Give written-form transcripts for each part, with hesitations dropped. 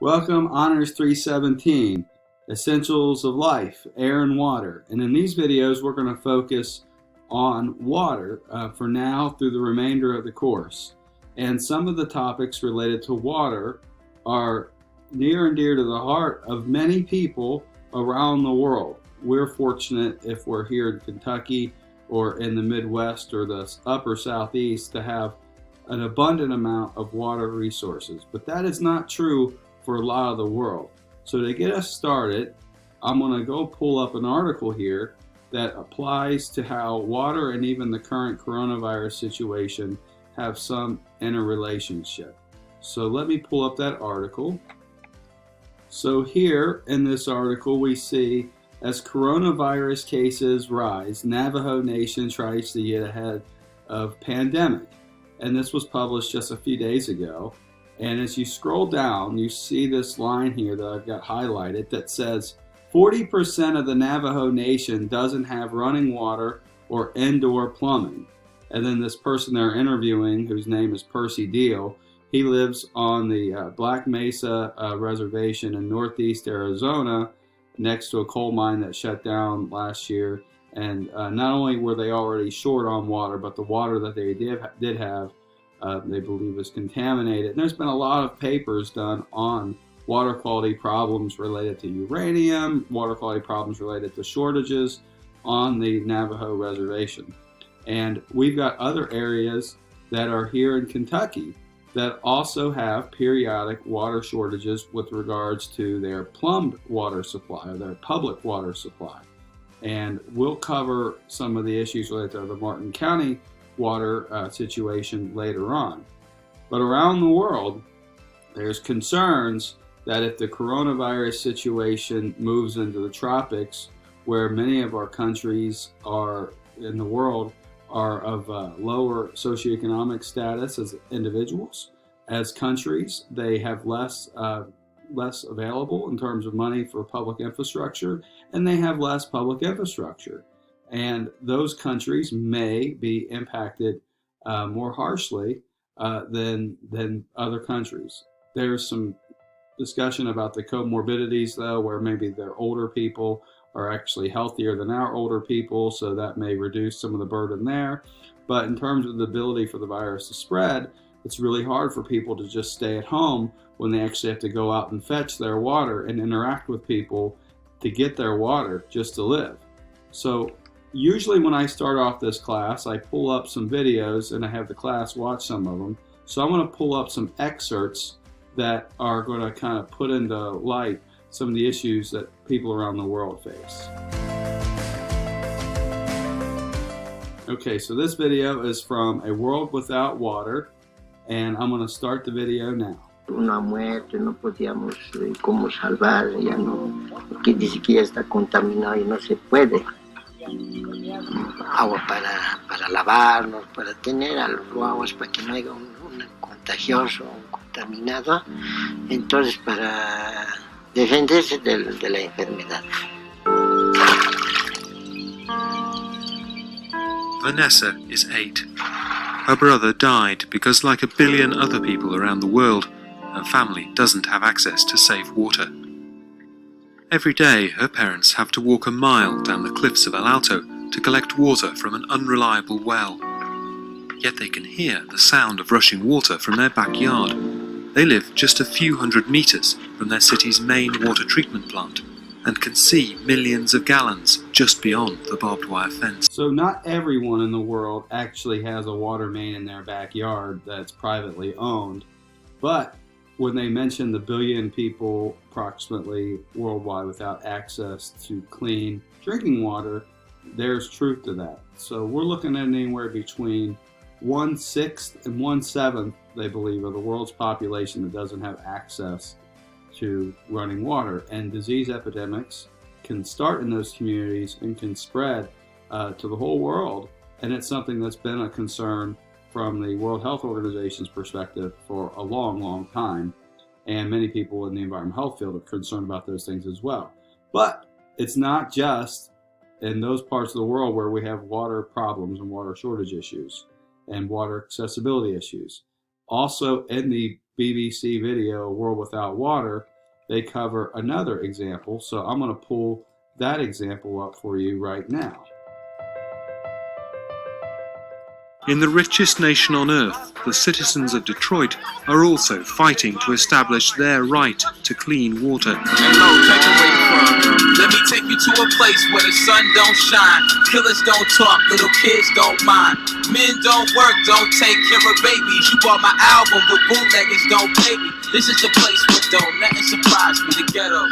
Welcome, Honors 317, Essentials of Life, Air and Water. And in these videos, we're going to focus on water for now through the remainder of the course. And some of the topics related to water are near and dear to the heart of many people around the world. We're fortunate if we're here in Kentucky or in the Midwest or the upper Southeast to have an abundant amount of water resources. But that is not true for a lot of the world. So to get us started, I'm going to go pull up an article here that applies to how water and even the current coronavirus situation have some interrelationship. So let me pull up that article. So here in this article we see, as coronavirus cases rise, Navajo Nation tries to get ahead of pandemic. And this was published just a few days ago. And as you scroll down, you see this line here that I've got highlighted that says 40% of the Navajo Nation doesn't have running water or indoor plumbing. And then this person they're interviewing, whose name is Percy Deal, he lives on the Black Mesa Reservation in northeast Arizona next to a coal mine that shut down last year. And not only were they already short on water, but the water that they did have they believe is contaminated. And there's been a lot of papers done on water quality problems related to uranium, water quality problems related to shortages on the Navajo reservation. And we've got other areas that are here in Kentucky that also have periodic water shortages with regards to their plumbed water supply or their public water supply. And we'll cover some of the issues related to the Martin County water situation later on. But around the world, there's concerns that if the coronavirus situation moves into the tropics, where many of our countries are in the world are of lower socioeconomic status as individuals, as countries, they have less available in terms of money for public infrastructure, and they have less public infrastructure. And those countries may be impacted more harshly than other countries. There's some discussion about the comorbidities, though, where maybe their older people are actually healthier than our older people, so that may reduce some of the burden there. But in terms of the ability for the virus to spread, it's really hard for people to just stay at home when they actually have to go out and fetch their water and interact with people to get their water just to live. So usually when I start off this class, I pull up some videos and I have the class watch some of them. So I'm going to pull up some excerpts that are going to kind of put into light some of the issues that people around the world face. Okay, so this video is from A World Without Water, and I'm going to start the video now. Una muerte, no podíamos cómo salvar, ya no, porque ni siquiera está contaminado y no se puede. Agua para lavarnos, para tener aguas para que no haya un contagioso, un contaminado, entonces para defenderse de la enfermedad. Vanessa is 8. Her brother died because, like a billion other people around the world, her family doesn't have access to safe water. Every day, her parents have to walk a mile down the cliffs of El Alto to collect water from an unreliable well. Yet they can hear the sound of rushing water from their backyard. They live just a few hundred meters from their city's main water treatment plant and can see millions of gallons just beyond the barbed wire fence. So not everyone in the world actually has a water main in their backyard that's privately owned, but when they mention the billion people approximately worldwide without access to clean drinking water, there's truth to that. So we're looking at anywhere between 1/6 and 1/7, they believe, of the world's population that doesn't have access to running water. And disease epidemics can start in those communities and can spread to the whole world. And it's something that's been a concern from the World Health Organization's perspective for a long, long time. And many people in the environmental health field are concerned about those things as well. But it's not just in those parts of the world where we have water problems and water shortage issues and water accessibility issues. Also in the BBC video, A World Without Water, they cover another example. So I'm going to pull that example up for you right now. In the richest nation on earth, the citizens of Detroit are also fighting to establish their right to clean water. Let me take you to a place where the sun don't shine, killers don't talk, little kids don't mind, men don't work, don't take care of babies. You bought my album, but bootleggers don't pay me. This is a place where don't nothing surprise me, the ghetto.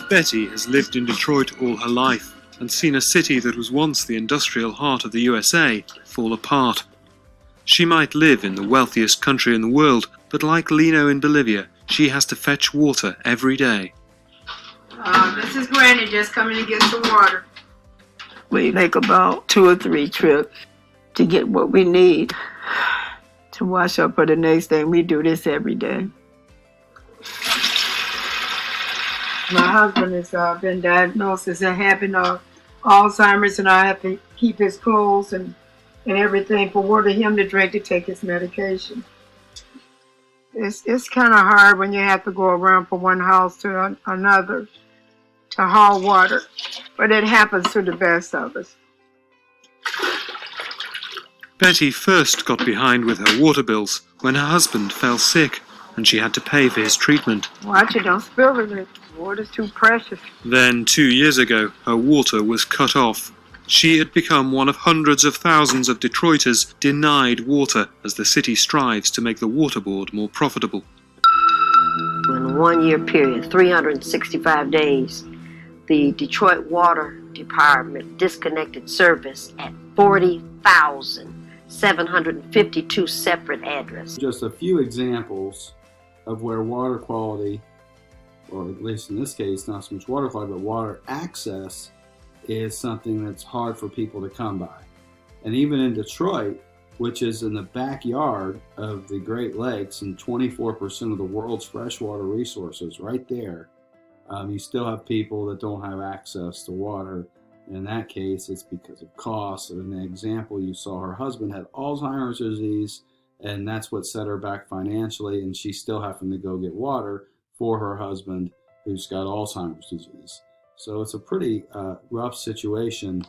Betty has lived in Detroit all her life and seen a city that was once the industrial heart of the USA fall apart. She might live in the wealthiest country in the world, but like Lino in Bolivia, she has to fetch water every day. This is Granny just coming to get some water. We make about 2 or 3 trips to get what we need to wash up for the next day. We do this every day. My husband has been diagnosed as having Alzheimer's, and I have to keep his clothes and everything for water him to drink to take his medication. It's kind of hard when you have to go around from one house to another to haul water, but it happens to the best of us. Betty first got behind with her water bills when her husband fell sick and she had to pay for his treatment. Watch it, don't spill it. Water's too precious. Then 2 years ago, her water was cut off. She had become one of hundreds of thousands of Detroiters denied water as the city strives to make the water board more profitable. In a 1-year period, 365 days, the Detroit Water Department disconnected service at 40,752 separate addresses. Just a few examples of where water quality, or at least in this case, not so much water quality, but water access is something that's hard for people to come by. And even in Detroit, which is in the backyard of the Great Lakes and 24% of the world's freshwater resources right there, you still have people that don't have access to water. In that case, it's because of cost. In the example you saw, her husband had Alzheimer's disease, and that's what set her back financially, and she's still having to go get water for her husband who's got Alzheimer's disease. So it's a pretty rough situation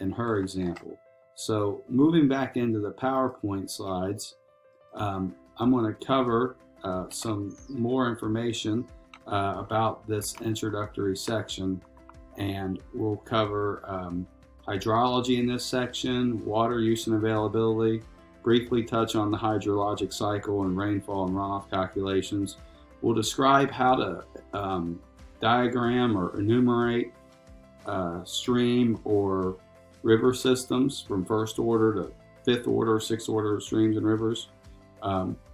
in her example. So moving back into the PowerPoint slides, I'm going to cover some more information about this introductory section, and we'll cover hydrology in this section, water use and availability, briefly touch on the hydrologic cycle and rainfall and runoff calculations. We'll describe how to diagram or enumerate stream or river systems from first order to fifth order, sixth order streams and rivers.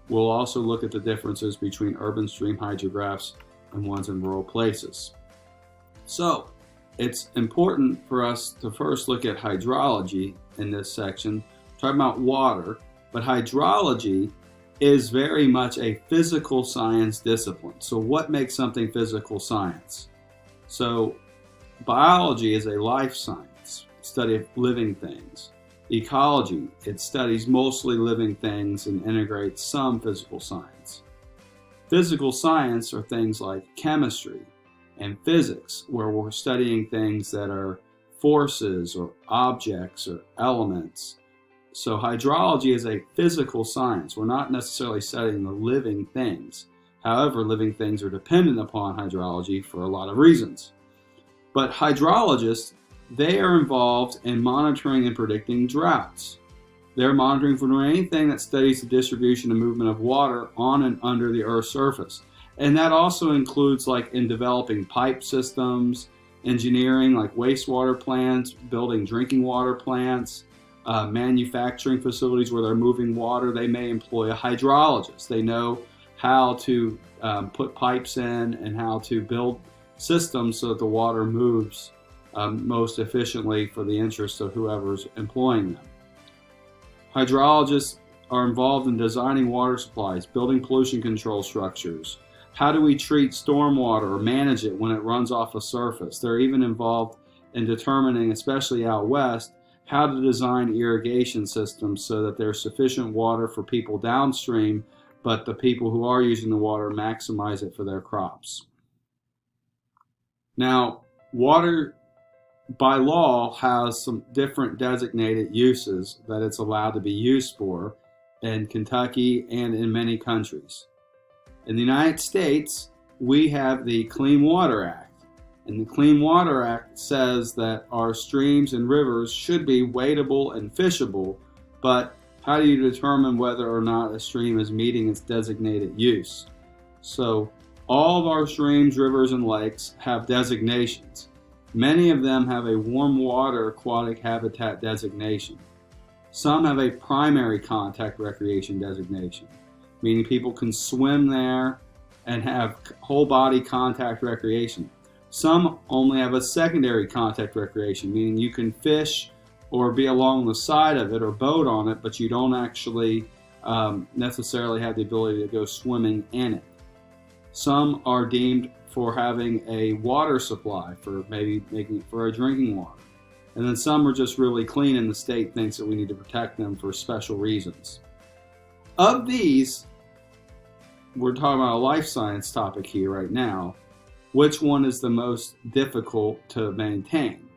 We'll also look at the differences between urban stream hydrographs and ones in rural places. So it's important for us to first look at hydrology in this section, talking about water, but hydrology is very much a physical science discipline. So what makes something physical science? So biology is a life science, study of living things. Ecology, it studies mostly living things and integrates some physical science. Physical science are things like chemistry and physics, where we're studying things that are forces or objects or elements. So hydrology is a physical science. We're not necessarily studying the living things. However, living things are dependent upon hydrology for a lot of reasons. But hydrologists, they are involved in monitoring and predicting droughts. They're monitoring for anything that studies the distribution and movement of water on and under the Earth's surface. And that also includes like in developing pipe systems, engineering like wastewater plants, building drinking water plants, manufacturing facilities where they're moving water. They may employ a hydrologist. They know how to put pipes in and how to build systems so that the water moves most efficiently for the interest of whoever's employing them. Hydrologists are involved in designing water supplies, building pollution control structures. How do we treat stormwater or manage it when it runs off a surface? They're even involved in determining, especially out west, how to design irrigation systems so that there's sufficient water for people downstream but the people who are using the water maximize it for their crops. Now, water by law has some different designated uses that it's allowed to be used for in Kentucky and in many countries. In the United States, we have the Clean Water Act. And the Clean Water Act says that our streams and rivers should be wadeable and fishable, but how do you determine whether or not a stream is meeting its designated use? So all of our streams, rivers, and lakes have designations. Many of them have a warm water aquatic habitat designation. Some have a primary contact recreation designation, meaning people can swim there and have whole body contact recreation. Some only have a secondary contact recreation, meaning you can fish or be along the side of it or boat on it, but you don't actually necessarily have the ability to go swimming in it. Some are deemed for having a water supply, for maybe making it for a drinking water. And then some are just really clean, and the state thinks that we need to protect them for special reasons. Of these, we're talking about a life science topic here right now. Which one is the most difficult to maintain?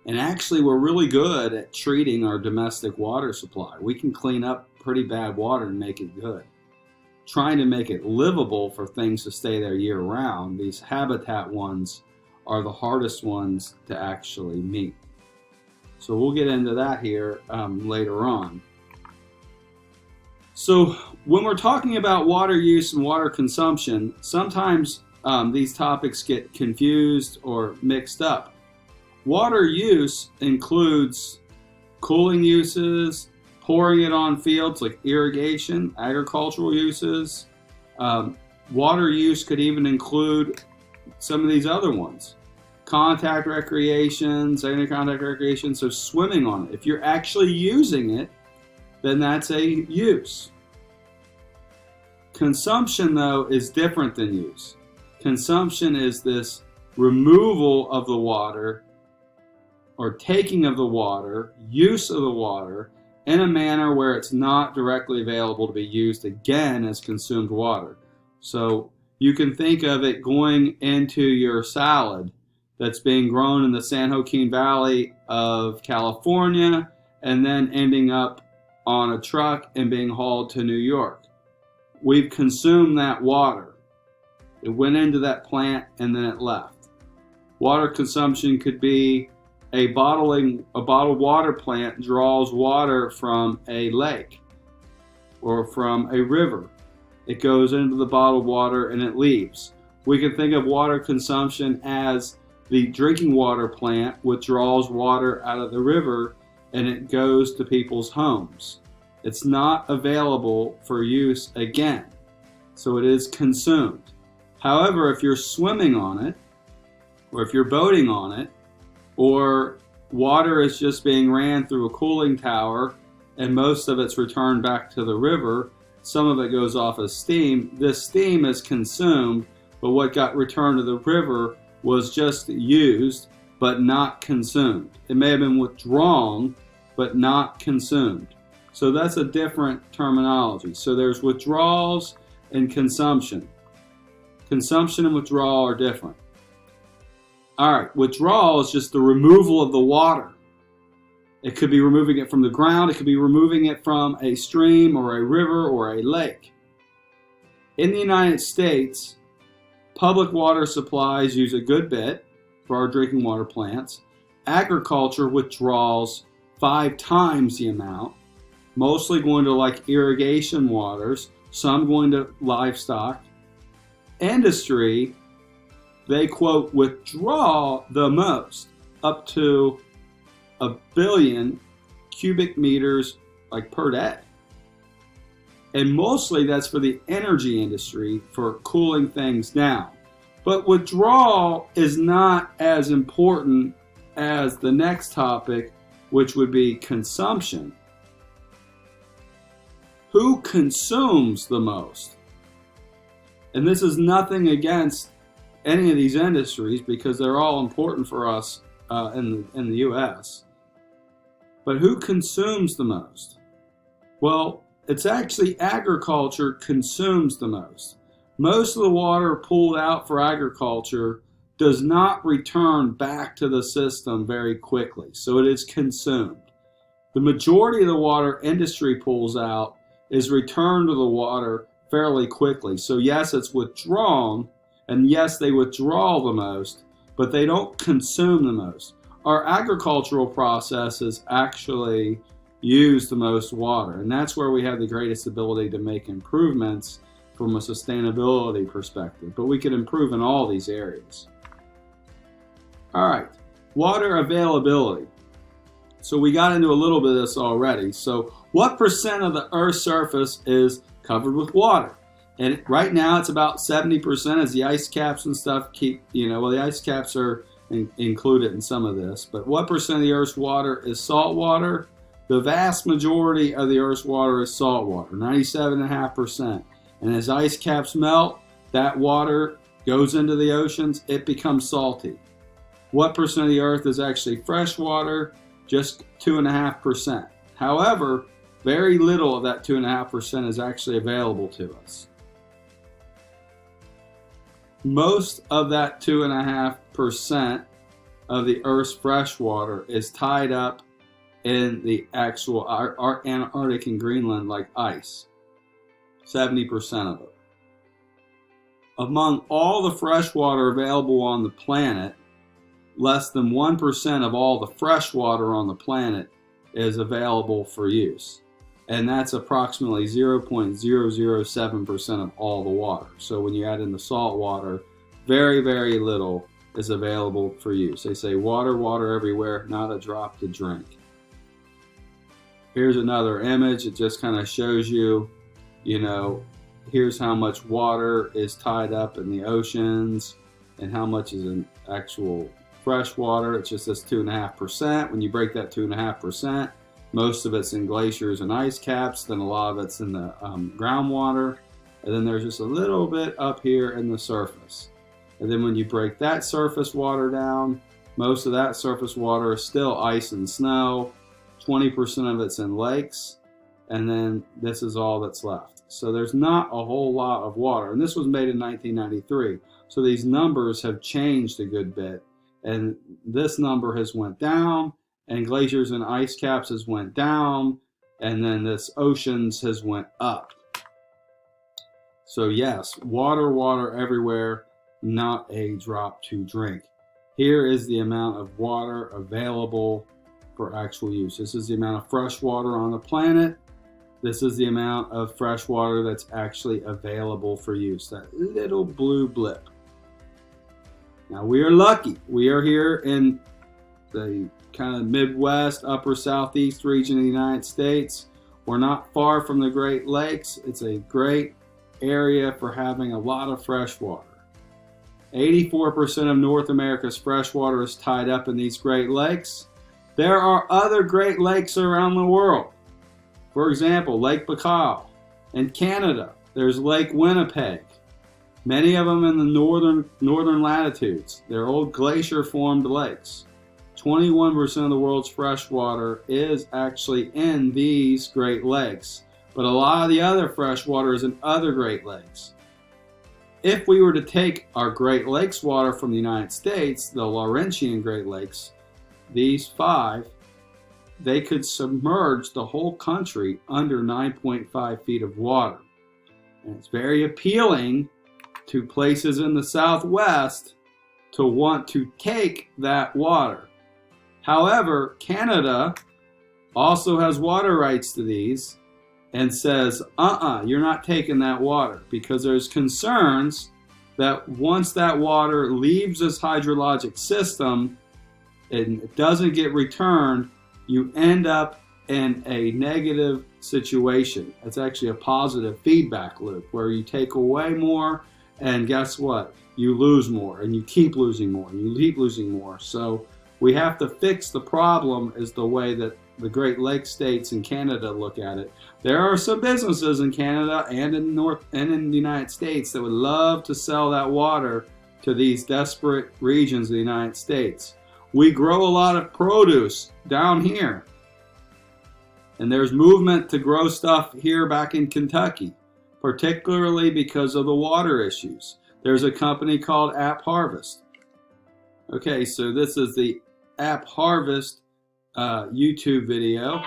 And actually, we're really good at treating our domestic water supply. We can clean up pretty bad water and make it good. Trying to make it livable for things to stay there year round, these habitat ones are the hardest ones to actually meet. So we'll get into that here later on. So when we're talking about water use and water consumption, sometimes these topics get confused or mixed up. Water use includes cooling uses, pouring it on fields like irrigation, agricultural uses. Water use could even include some of these other ones. Contact recreation, secondary contact recreation, so swimming on it. If you're actually using it, then that's a use. Consumption, though, is different than use. Consumption is this removal of the water or taking of the water, use of the water, in a manner where it's not directly available to be used again as consumed water. So you can think of it going into your salad that's being grown in the San Joaquin Valley of California and then ending up on a truck and being hauled to New York. We've consumed that water. It went into that plant and then it left. Water consumption could be a bottled water plant draws water from a lake or from a river. It goes into the bottled water and it leaves. We can think of water consumption as the drinking water plant, which draws water out of the river and it goes to people's homes. It's not available for use again, so it is consumed. However, if you're swimming on it, or if you're boating on it, or water is just being ran through a cooling tower and most of it's returned back to the river, some of it goes off as steam. This steam is consumed, but what got returned to the river was just used, but not consumed. It may have been withdrawn, but not consumed. So that's a different terminology. So there's withdrawals and consumption. Consumption and withdrawal are different. All right, withdrawal is just the removal of the water. It could be removing it from the ground. It could be removing it from a stream or a river or a lake. In the United States, public water supplies use a good bit for our drinking water plants. Agriculture withdraws 5 times the amount, mostly going to like irrigation waters, some going to livestock. Industry, they quote, withdraw the most, up to 1 billion cubic meters like per day. And mostly that's for the energy industry for cooling things down. But withdrawal is not as important as the next topic, which would be consumption. Who consumes the most? And this is nothing against any of these industries because they're all important for us in the U.S. But who consumes the most? Well, it's actually agriculture consumes the most. Most of the water pulled out for agriculture does not return back to the system very quickly, so it is consumed. The majority of the water industry pulls out is returned to the water fairly quickly. So yes, it's withdrawn, and yes, they withdraw the most, but they don't consume the most. Our agricultural processes actually use the most water, and that's where we have the greatest ability to make improvements from a sustainability perspective, but we can improve in all these areas. All right, water availability. So we got into a little bit of this already. So what percent of the Earth's surface is covered with water? And right now it's about 70% as the ice caps and stuff keep, well, the ice caps are included in some of this, but what percent of the Earth's water is salt water? The vast majority of the Earth's water is salt water, 97.5%. And as ice caps melt, that water goes into the oceans, it becomes salty. What percent of the Earth is actually fresh water? Just 2.5%. However, very little of that 2.5% is actually available to us. Most of that 2.5% of the Earth's fresh water is tied up in the actual Antarctic and Greenland like ice. 70% of it. Among all the fresh water available on the planet, less than 1% of all the fresh water on the planet is available for use. And that's approximately 0.007% of all the water. So when you add in the salt water, very, very little is available for use. They say water, water everywhere, not a drop to drink. Here's another image. It just kind of shows you, here's how much water is tied up in the oceans and how much is in actual fresh water. It's just this 2.5%. When you break that 2.5%, most of it's in glaciers and ice caps, then a lot of it's in the groundwater, and then there's just a little bit up here in the surface. And then when you break that surface water down, most of that surface water is still ice and snow, 20% of it's in lakes, and then this is all that's left. So there's not a whole lot of water, and this was made in 1993. So these numbers have changed a good bit, and this number has went down, and glaciers and ice caps has went down, and then this oceans has went up. So yes, water, water everywhere, not a drop to drink. Here is the amount of water available for actual use. This is the amount of fresh water on the planet. This is the amount of fresh water that's actually available for use, that little blue blip. Now we are lucky. We are here in the kind of Midwest, upper Southeast region of the United States. We're not far from the Great Lakes. It's a great area for having a lot of fresh water. 84% of North America's fresh water is tied up in these Great Lakes. There are other Great Lakes around the world. For example, Lake Baikal. In Canada, there's Lake Winnipeg. Many of them in the northern latitudes. They're old glacier-formed lakes. 21% of the world's fresh water is actually in these Great Lakes, but a lot of the other fresh water is in other Great Lakes. If we were to take our Great Lakes water from the United States, the Laurentian Great Lakes, these 5, they could submerge the whole country under 9.5 feet of water. And it's very appealing to places in the Southwest to want to take that water. However, Canada also has water rights to these and says, you're not taking that water, because there's concerns that once that water leaves this hydrologic system and it doesn't get returned, you end up in a negative situation. It's actually a positive feedback loop where you take away more, and guess what? You lose more, and you keep losing more, and you keep losing more. So we have to fix the problem, is the way that the Great Lakes states in Canada look at it. There are some businesses in Canada and in the United States that would love to sell that water to these desperate regions of the United States. We grow a lot of produce down here. And there's movement to grow stuff here back in Kentucky, particularly because of the water issues. There's a company called App Harvest. Okay, so this is the App Harvest YouTube video.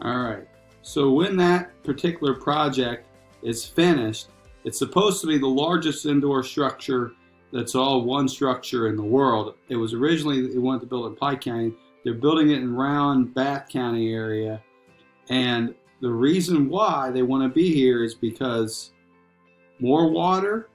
Alright, so when that particular project is finished, it's supposed to be the largest indoor structure that's all one structure in the world. It was originally, they wanted to build it in Pike County. They're building it in Round Bath County area. And the reason why they want to be here is because more water,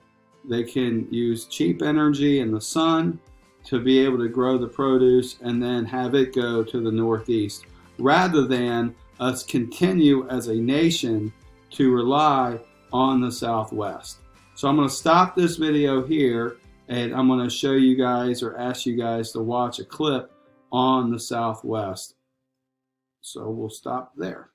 they can use cheap energy in the sun to be able to grow the produce and then have it go to the Northeast, rather than us continue as a nation to rely on the Southwest. So I'm going to stop this video here, and I'm going to show you guys or ask you guys to watch a clip on the Southwest. So we'll stop there.